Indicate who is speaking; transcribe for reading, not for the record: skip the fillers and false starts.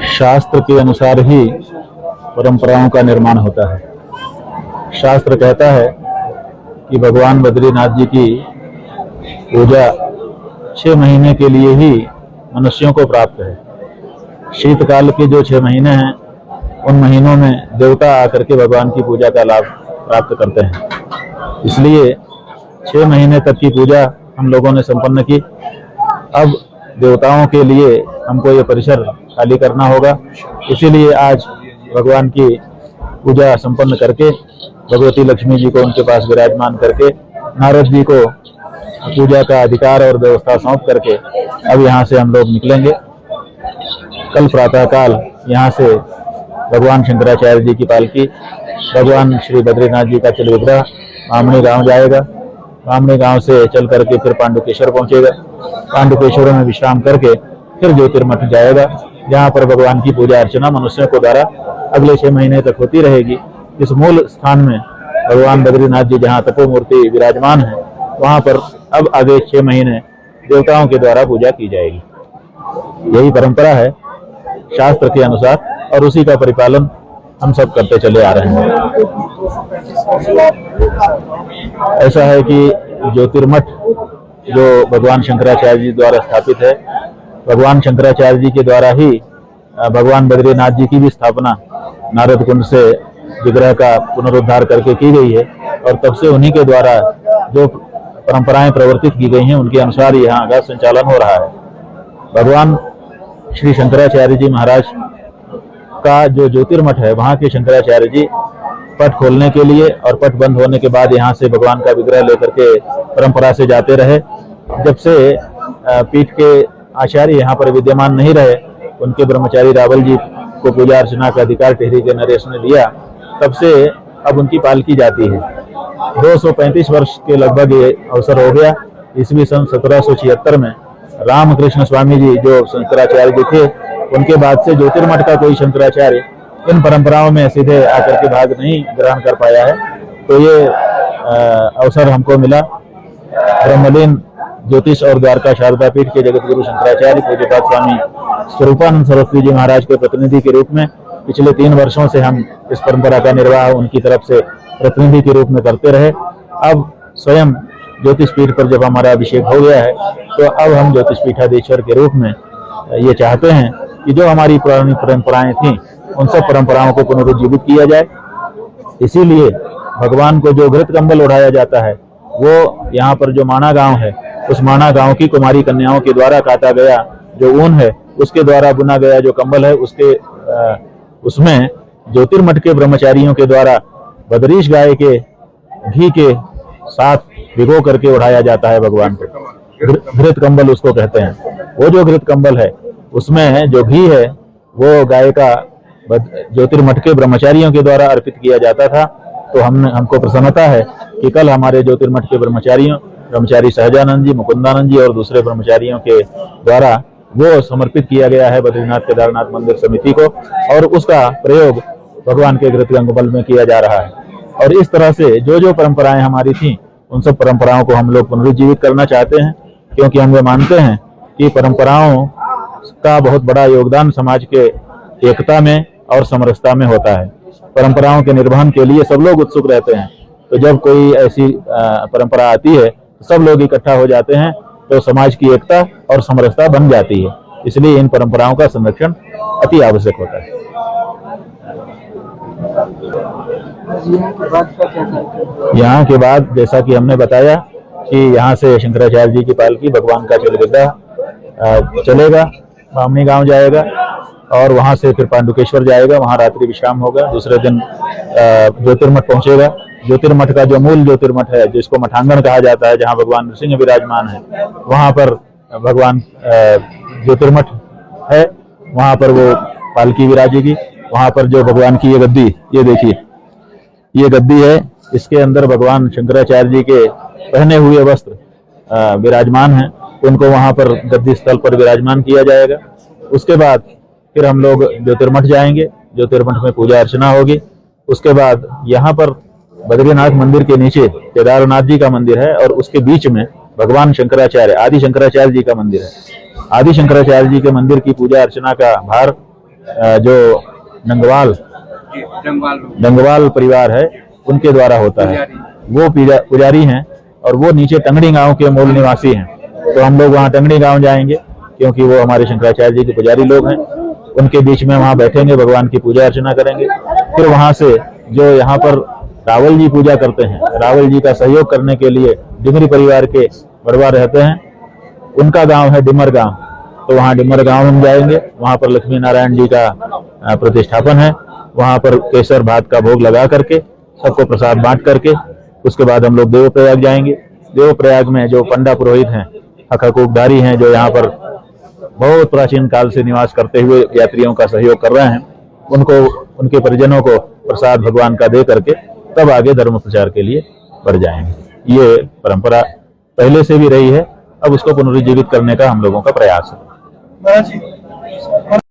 Speaker 1: शास्त्र के अनुसार ही परंपराओं का निर्माण होता है। शास्त्र कहता है कि भगवान बद्रीनाथ जी की पूजा 6 महीने के लिए ही मनुष्यों को प्राप्त है। शीतकाल के जो 6 महीने हैं, उन महीनों में देवता आकर के भगवान की पूजा का लाभ प्राप्त करते हैं। इसलिए 6 महीने तक की पूजा हम लोगों ने संपन्न की। अब देवताओं के लिए हमको ये परिसर खाली करना होगा। इसीलिए आज भगवान की पूजा संपन्न करके भगवती लक्ष्मी जी को उनके पास विराजमान करके नारद जी को पूजा का अधिकार और व्यवस्था सौंप करके अब यहाँ से हम लोग निकलेंगे। कल प्रातःकाल यहाँ से भगवान शंकराचार्य जी की पालकी भगवान श्री बद्रीनाथ जी का चल विग्रह बामणी गांव जाएगा। बामणी गांव से चल करके फिर पांडुकेश्वर पहुंचेगा। पांडुकेश्वर में विश्राम करके फिर ज्योतिर्मठ जाएगा, जहाँ पर भगवान की पूजा अर्चना मनुष्यों को द्वारा अगले 6 महीने तक होती रहेगी। इस मूल स्थान में भगवान बद्रीनाथ जी जहाँ तपोमूर्ति विराजमान है, वहाँ पर अब आगे 6 महीने देवताओं के द्वारा पूजा की जाएगी। यही परंपरा है शास्त्र के अनुसार, और उसी का परिपालन हम सब करते चले आ रहे हैं। ऐसा है कि ज्योतिर्मठ जो भगवान शंकराचार्य जी द्वारा स्थापित है, भगवान शंकराचार्य जी के द्वारा ही भगवान बद्रीनाथ जी की भी स्थापना नारद कुंड से विग्रह का पुनरुद्धार करके की गई है, और तब से उन्हीं के द्वारा जो परंपराएं प्रवर्तित की गई हैं, उनके अनुसार यहाँ का संचालन हो रहा है। भगवान श्री शंकराचार्य जी महाराज का जो ज्योतिर्मठ है, वहाँ के शंकराचार्य जी पट खोलने के लिए और पट बंद होने के बाद यहाँ से भगवान का विग्रह लेकर के परंपरा से जाते रहे। जब से पीठ के आचार्य यहाँ पर विद्यमान नहीं रहे, उनके ब्रह्मचारी रावल जी को पूजा अर्चना का अधिकार टिहरी के नरेश ने दिया, तब से अब उनकी पालकी जाती है। 235 वर्ष के लगभग ये अवसर हो गया। ईस्वी सन 1776 में रामकृष्ण स्वामी जी जो शंकराचार्य जी थे, उनके बाद से ज्योतिर्मठ का कोई शंकराचार्य इन परंपराओं में सीधे आकर के भाग नहीं ग्रहण कर पाया है। तो ये अवसर हमको मिला। ब्रह्मलीन ज्योतिष और द्वारका शारदा पीठ के जगत गुरु शंकराचार्य पूज्यपाद स्वामी स्वरूपानंद सरस्वती जी महाराज के प्रतिनिधि के रूप में पिछले 3 वर्षों से हम इस परंपरा का निर्वाह उनकी तरफ से प्रतिनिधि के रूप में करते रहे। अब स्वयं ज्योतिष पीठ पर जब हमारा अभिषेक हो गया है, तो अब हम ज्योतिष पीठाधीश्वर के रूप में ये चाहते हैं कि जो हमारी पुरानी परंपराएं थीं, उन सब परंपराओं को पुनरुज्जीवित किया जाए। इसीलिए भगवान को जो घृत कंबल उड़ाया जाता है, वो यहाँ पर जो माना गांव है, उस माना गांव की कुमारी कन्याओं के द्वारा काटा गया जो ऊन है, उसके द्वारा बुना गया जो कंबल है, उसमें ज्योतिर्मठ के ब्रह्मचारियों के द्वारा बदरीश गाय के घी के साथ भिगो करके उड़ाया जाता है भगवान को। घृत कंबल उसको कहते हैं। वो जो घृत कंबल है, उसमें जो घी है, वो गाय का ज्योतिर्मठ के ब्रह्मचारियों के द्वारा अर्पित किया जाता था। तो हमको प्रसन्नता है कि कल हमारे ज्योतिर्मठ के ब्रह्मचारी सहजानंद जी, मुकुंदानंद जी और दूसरे ब्रह्मचारियों के द्वारा वो समर्पित किया गया है बद्रीनाथ केदारनाथ मंदिर समिति को, और उसका प्रयोग भगवान के घृत कंबल में किया जा रहा है। और इस तरह से जो जो परंपराएं हमारी थी, उन सब परंपराओं को हम लोग पुनरुज्जीवित करना चाहते हैं, क्योंकि हम ये मानते हैं कि परंपराओं का बहुत बड़ा योगदान समाज के एकता में और समरसता में होता है। परंपराओं के निर्वहन के लिए सब लोग उत्सुक रहते हैं। तो जब कोई ऐसी परंपरा आती है, तो सब लोग इकट्ठा हो जाते हैं, तो समाज की एकता और समरसता बन जाती है। इसलिए इन परंपराओं का संरक्षण अति आवश्यक होता है। यहाँ के बाद जैसा कि हमने बताया कि यहाँ से शंकराचार्य जी की पालकी भगवान का चल विग्रह चलेगा, बामणी गांव जाएगा, और वहां से फिर पांडुकेश्वर जाएगा, वहां रात्रि विश्राम होगा। दूसरे दिन ज्योतिर्मठ पहुंचेगा। ज्योतिर्मठ का जो मूल ज्योतिर्मठ है, जिसको मठांगण कहा जाता है, जहाँ भगवान नृसिंह विराजमान है, वहां पर भगवान ज्योतिर्मठ है, वहां पर वो पालकी विराजेगी। वहां पर जो भगवान की ये गद्दी, ये देखिए, ये गद्दी है, इसके अंदर भगवान शंकराचार्य जी के पहने हुए वस्त्र विराजमान हैं, उनको वहां पर गद्दी स्थल पर विराजमान किया जाएगा। उसके बाद फिर हम लोग ज्योतिर्मठ जाएंगे। ज्योतिर्मठ में पूजा अर्चना होगी। उसके बाद यहाँ पर बद्रीनाथ मंदिर के नीचे केदारनाथ जी का मंदिर है, और उसके बीच में भगवान शंकराचार्य आदि शंकराचार्य जी का मंदिर है। आदि शंकराचार्य जी के मंदिर की पूजा अर्चना का भार जो डंगवाल परिवार है उनके द्वारा होता है। वो पुजारी हैं और वो नीचे टंगड़ी गांव के मूल निवासी हैं। तो हम लोग वहाँ टंगड़ी गांव जाएंगे क्योंकि वो हमारे शंकराचार्य जी के पुजारी लोग हैं। उनके बीच में वहाँ बैठेंगे, भगवान की पूजा अर्चना करेंगे। फिर वहाँ से जो यहाँ पर रावल जी पूजा करते हैं, रावल जी का सहयोग करने के लिए डिमरी परिवार के बड़वा रहते हैं, उनका गांव है डिमर गांव। तो वहाँ डिमर गांव हम जाएंगे। वहाँ पर लक्ष्मी नारायण जी का प्रतिष्ठापन है। वहाँ पर केसर भात का भोग लगा करके सबको प्रसाद बांट करके उसके बाद हम लोग देवप्रयाग जाएंगे। देवप्रयाग में जो पंडा पुरोहित हैं, हकाकूकधारी हैं, जो यहाँ पर बहुत प्राचीन काल से निवास करते हुए यात्रियों का सहयोग कर रहे हैं, उनको उनके परिजनों को प्रसाद भगवान का दे करके तब आगे धर्म प्रचार के लिए बढ़ जाएंगे। ये परंपरा पहले से भी रही है, अब उसको पुनरुज्जीवित करने का हम लोगों का प्रयास है।